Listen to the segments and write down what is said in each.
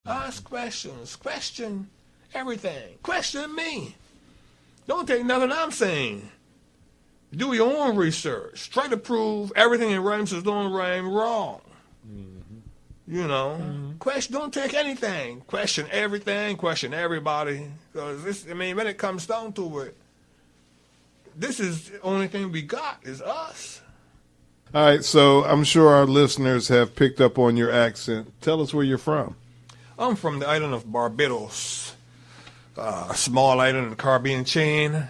Ask questions. Question everything. Question me. Don't take nothing I'm saying. Do your own research. Try to prove everything in Rhymes That Don't Rhyme wrong. You know, question. Don't take anything. Question everything. Question everybody. Because when it comes down to it, this is the only thing we got is us. All right, so I'm sure our listeners have picked up on your accent. Tell us where you're from. I'm from the island of Barbados, a small island in the Caribbean chain.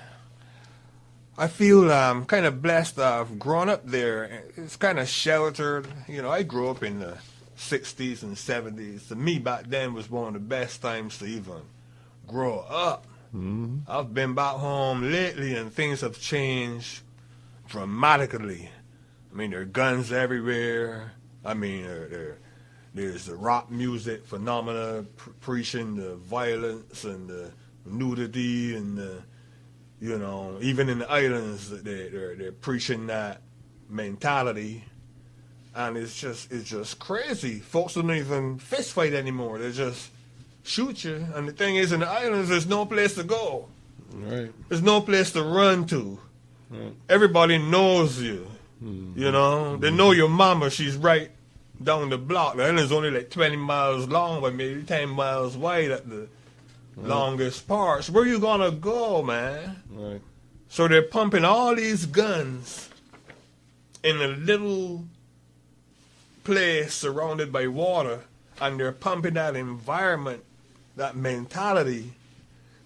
I feel I'm kind of blessed. I've grown up there. It's kind of sheltered. You know, I grew up in the 60s and 70s. To me, back then was one of the best times to even grow up. I've been back home lately, and things have changed dramatically. I mean, there are guns everywhere. I mean, there's the rock music phenomena preaching the violence and the nudity and the, you know, even in the islands, they're preaching that mentality. And it's just crazy. Folks don't even fist fight anymore. They just shoot you. And the thing is, in the islands, there's no place to go. Right. There's no place to run to. Right. Everybody knows you. You know, they know your mama. She's right down the block. The island's only like 20 miles long, but maybe 10 miles wide at the longest parts. Where you gonna go, man? Right. So they're pumping all these guns in a little place surrounded by water, and they're pumping that environment, that mentality.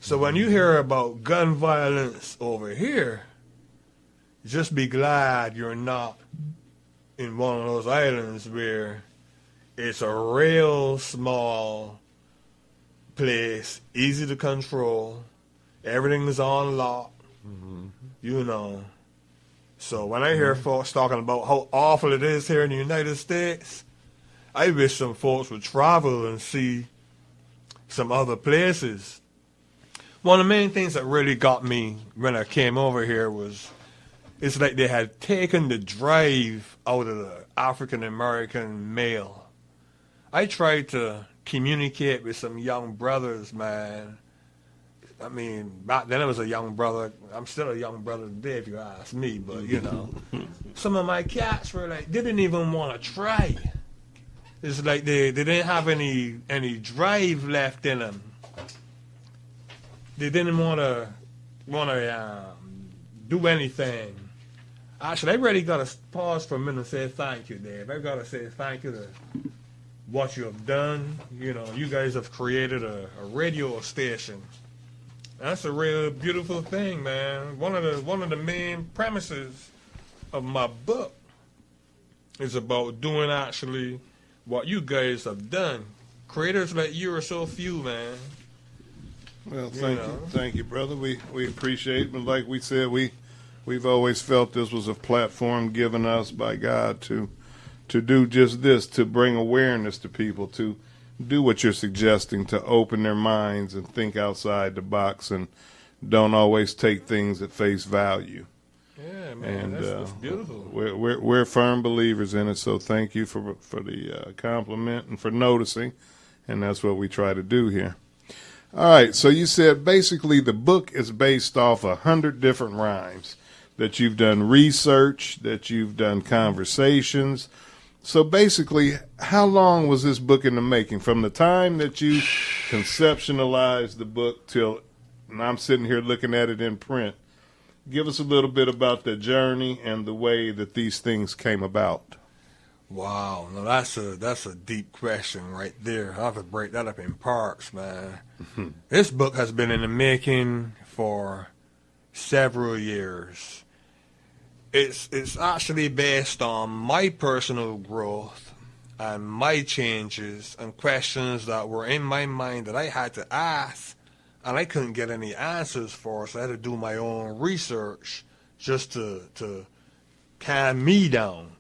So when you hear about gun violence over here, just be glad you're not in one of those islands where it's a real small place, easy to control, everything is on lock, you know. So when I hear folks talking about how awful it is here in the United States, I wish some folks would travel and see some other places. One of the main things that really got me when I came over here was it's like they had taken the drive out of the African-American male. I tried to communicate with some young brothers, man. I mean, back then I was a young brother. I'm still a young brother today, if you ask me, but, you know. Some of my cats were like, they didn't even want to try. It's like they didn't have any drive left in them. They didn't want to do anything. Actually, I really got to pause for a minute and say thank you, Dave. I got to say thank you to what you have done. You know, you guys have created a radio station. That's a real beautiful thing, man. One of the main premises of my book is about doing actually what you guys have done. Creators like you are so few, man. Well, thank you, brother. We appreciate it. But like we said, we've always felt this was a platform given us by God to do just this, to bring awareness to people, to do what you're suggesting, to open their minds and think outside the box and don't always take things at face value. Yeah, man, and that's beautiful. We're firm believers in it, so thank you for the compliment and for noticing, and that's what we try to do here. All right, so you said basically the book is based off 100 different rhymes, that you've done research, that you've done conversations. So basically, how long was this book in the making? From the time that you conceptualized the book till, and I'm sitting here looking at it in print, give us a little bit about the journey and the way that these things came about. Wow, now that's a deep question right there. I'll have to break that up in parts, man. This book has been in the making for several years. It's actually based on my personal growth and my changes and questions that were in my mind that I had to ask, and I couldn't get any answers for, so I had to do my own research just to calm me down.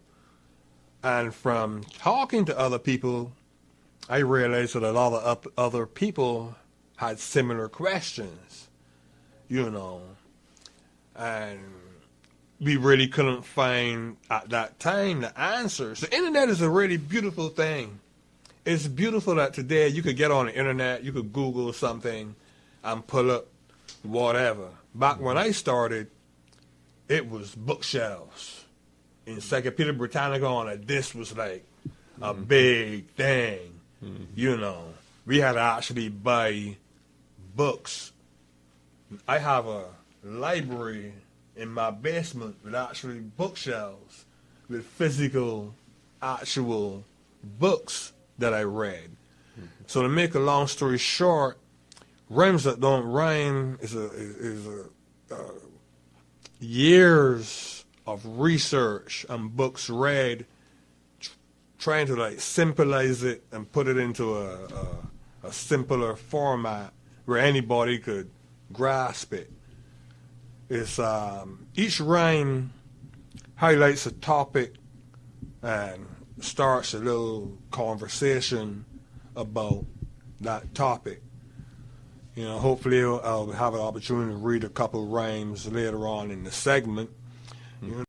And from talking to other people, I realized that a lot of other people had similar questions, you know, and we really couldn't find at that time the answers. The internet is a really beautiful thing. it's beautiful that today you could get on the internet, you could Google something and pull up whatever. Back when I started, it was bookshelves. Encyclopedia Britannica on a disc was like a big thing. You know, we had to actually buy books. I have a library in my basement with actually bookshelves with physical, actual books that I read. So to make a long story short, Rhymes That Don't Rhyme is years of research and books read, trying to like simplize it and put it into a simpler format where anybody could grasp it. It's each rhyme highlights a topic and starts a little conversation about that topic. You know, hopefully I'll have an opportunity to read a couple rhymes later on in the segment. You know,